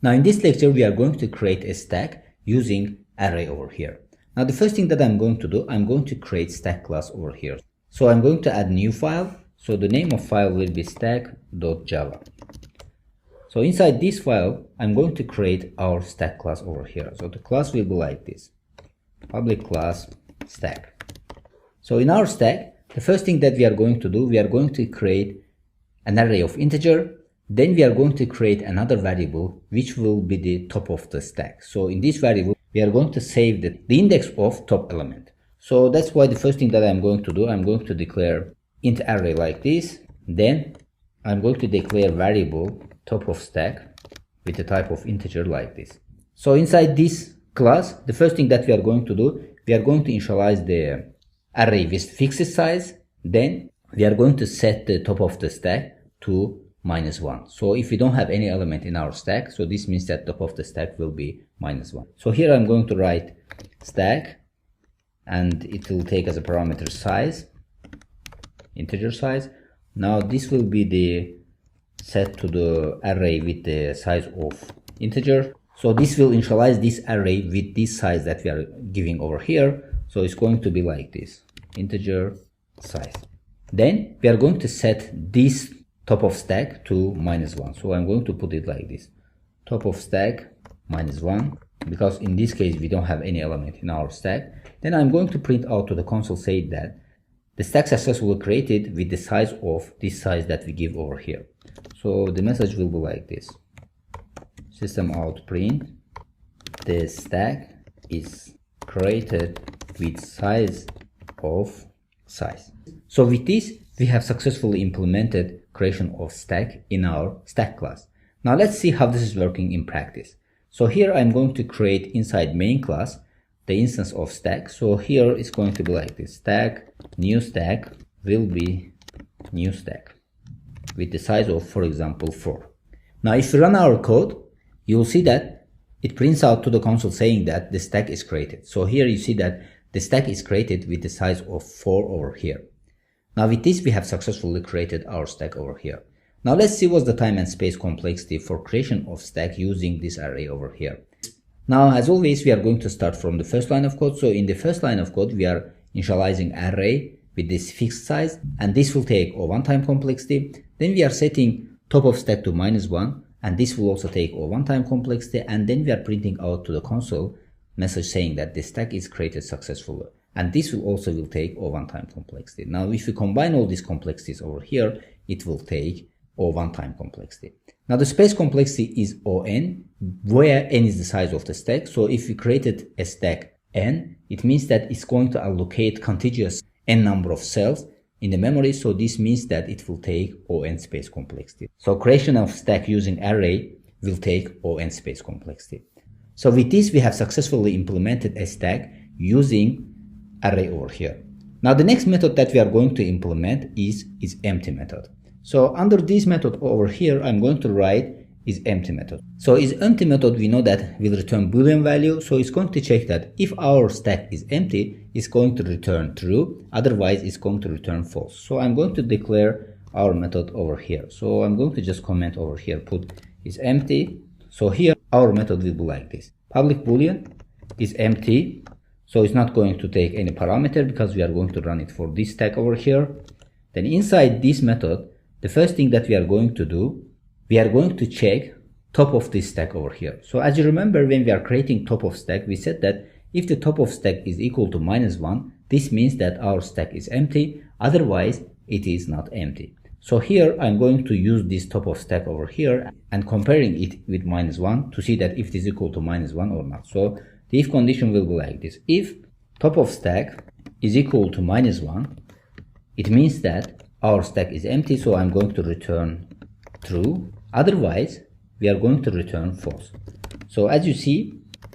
Now in this lecture we are going to create a stack using array over here. Now the first thing that I'm going to do, I'm going to create stack class over here. So I'm going to add new file. So the name of file will be stack.java. So inside this file I'm going to create our stack class over here. So the class will be like this, public class stack. So in our stack, the first thing that we are going to do, we are going to create an array of integer. Then we are going to create another variable which will be the top of the stack. So in this variable we are going to save the index of top element. So that's why the first thing that I'm going to do, I'm going to declare int array like this. Then I'm going to declare variable top of stack with the type of integer like this. So inside this class, the first thing that we are going to do, we are going to initialize the array with fixed size. Then we are going to set the top of the stack to -1. So if we don't have any element in our stack, so this means that top of the stack will be -1. So here I'm going to write stack and it will take as a parameter size, integer size. Now this will be the set to the array with the size of integer. So this will initialize this array with this size that we are giving over here. So it's going to be like this, integer size. Then we are going to set this top of stack to -1. So I'm going to put it like this, top of stack -1, because in this case we don't have any element in our stack. Then I'm going to print out to the console saying that the stack successfully created with the size of this size that we give over here. So the message will be like this, system out print the stack is created with size of size. So with this we have successfully implemented creation of stack in our stack class. Now let's see how this is working in practice. So here I'm going to create inside main class the instance of stack. So here it's going to be like this, stack new stack will be new stack with the size of, for example, 4. Now if we run our code, you will see that it prints out to the console saying that the stack is created. So here you see that the stack is created with the size of 4 over here. Now with this we have successfully created our stack over here. Now let's see what's the time and space complexity for creation of stack using this array over here. Now as always we are going to start from the first line of code. So in the first line of code we are initializing array with this fixed size, and this will take O1 time complexity. Then we are setting top of stack to -1, and this will also take O1 time complexity, and then we are printing out to the console message saying that the stack is created successfully. And this will also take O1 time complexity. Now if we combine all these complexities over here, it will take O1 time complexity. Now the space complexity is On, where n is the size of the stack. So if we created a stack n, it means that it's going to allocate contiguous n number of cells in the memory. So this means that it will take On space complexity. So creation of stack using array will take On space complexity. So with this we have successfully implemented a stack using array over here. Now the next method that we are going to implement is isEmpty method. So under this method over here I'm going to write isEmpty method. So isEmpty method, we know that will return boolean value. So it's going to check that if our stack is empty, it's going to return true, otherwise it's going to return false. So I'm going to declare our method over here. So I'm going to just comment over here, put isEmpty. So here our method will be like this, public boolean is empty. So it's not going to take any parameter because we are going to run it for this stack over here. Then inside this method, the first thing that we are going to do, we are going to check top of this stack over here. So as you remember, when we are creating top of stack, we said that if the top of stack is equal to -1, this means that our stack is empty, otherwise it is not empty. So here I'm going to use this top of stack over here and comparing it with -1 to see that if it is equal to -1 or not. So the if condition will be like this, if top of stack is equal to -1, it means that our stack is empty, so I'm going to return true, otherwise we are going to return false. So as you see,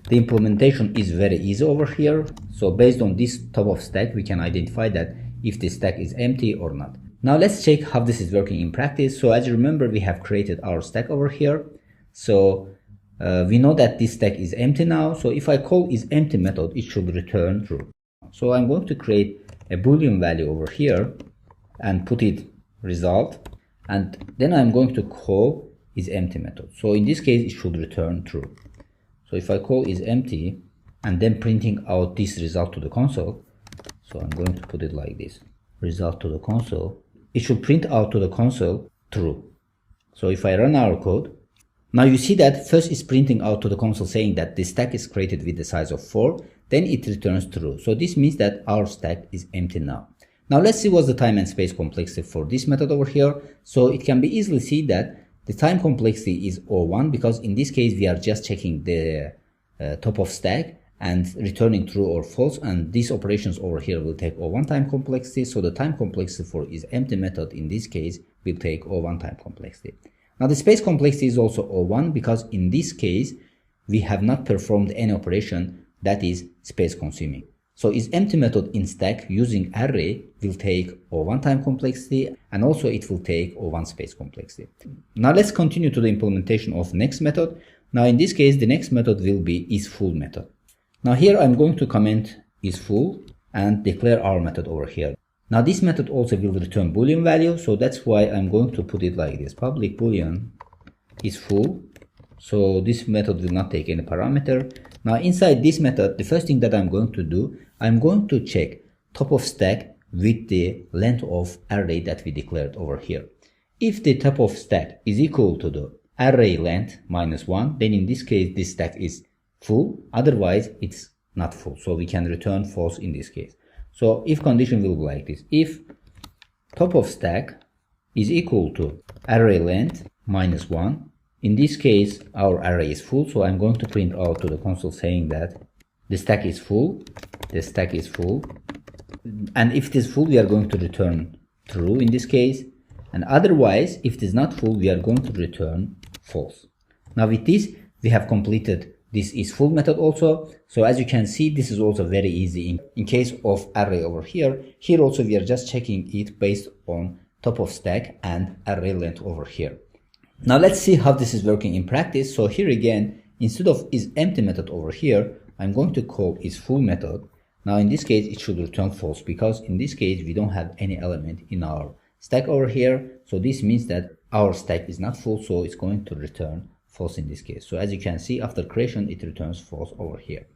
the implementation is very easy over here. So based on this top of stack we can identify that if the stack is empty or not. Now let's check how this is working in practice. So as you remember, we have created our stack over here. So we know that this stack is empty now. So if I call isEmpty method, it should return true. So I'm going to create a boolean value over here and put it result, and then I'm going to call isEmpty method. So in this case, it should return true. So if I call isEmpty and then printing out this result to the console, so I'm going to put it like this, result to the console, it should print out to the console true. So if I run our code, now you see that first it's printing out to the console saying that the stack is created with the size of 4, then it returns true. So this means that our stack is empty now. Now let's see what's the time and space complexity for this method over here. So it can be easily seen that the time complexity is 0.1 because in this case we are just checking the top of stack and returning true or false, and these operations over here will take 0.1 time complexity. So the time complexity for isEmpty method in this case will take 0.1 time complexity. Now the space complexity is also 0.1 because in this case we have not performed any operation that is space consuming. So isEmpty method in stack using array will take 0.1 time complexity, and also it will take 0.1 space complexity. Now let's continue to the implementation of next method. Now in this case the next method will be isFull method. Now here I'm going to comment isFull and declare our method over here. Now this method also will return boolean value, so that's why I'm going to put it like this, public boolean isFull. So this method will not take any parameter. Now inside this method, the first thing that I'm going to do, I'm going to check top of stack with the length of array that we declared over here. If the top of stack is equal to the array length -1, then in this case this stack is full, otherwise it's not full. So we can return false in this case. So if condition will be like this, if top of stack is equal to array length -1, in this case our array is full, so I'm going to print out to the console saying that the stack is full, the stack is full, and if it is full we are going to return true in this case, and otherwise if it is not full we are going to return false. Now with this we have completed this isFull method also. So as you can see, this is also very easy in case of array over here. Here also we are just checking it based on top of stack and array length over here. Now let's see how this is working in practice. So here again, instead of isEmpty method over here, I'm going to call isFull method. Now in this case it should return false because in this case we don't have any element in our stack over here. So this means that our stack is not full, so it's going to return false in this case. So as you can see, after creation it returns false over here.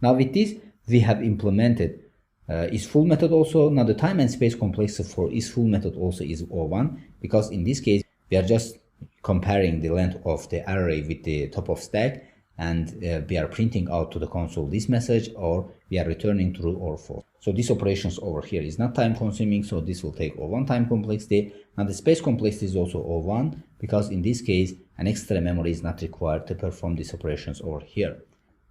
Now with this we have implemented isFull method also. Now the time and space complexity for isFull method also is 0.1 because in this case we are just comparing the length of the array with the top of stack, and we are printing out to the console this message, or we are returning true or false. So these operations over here is not time consuming, so this will take 0.1 time complexity. Now the space complexity is also 0.1 because in this case an extra memory is not required to perform these operations over here.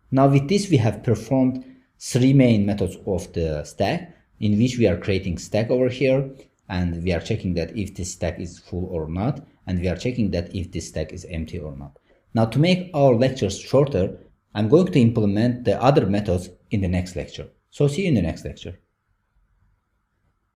Now with this we have performed 3 main methods of the stack, in which we are creating stack over here, and we are checking that if this stack is full or not, and we are checking that if this stack is empty or not. Now to make our lectures shorter, I'm going to implement the other methods in the next lecture. So see you in the next lecture.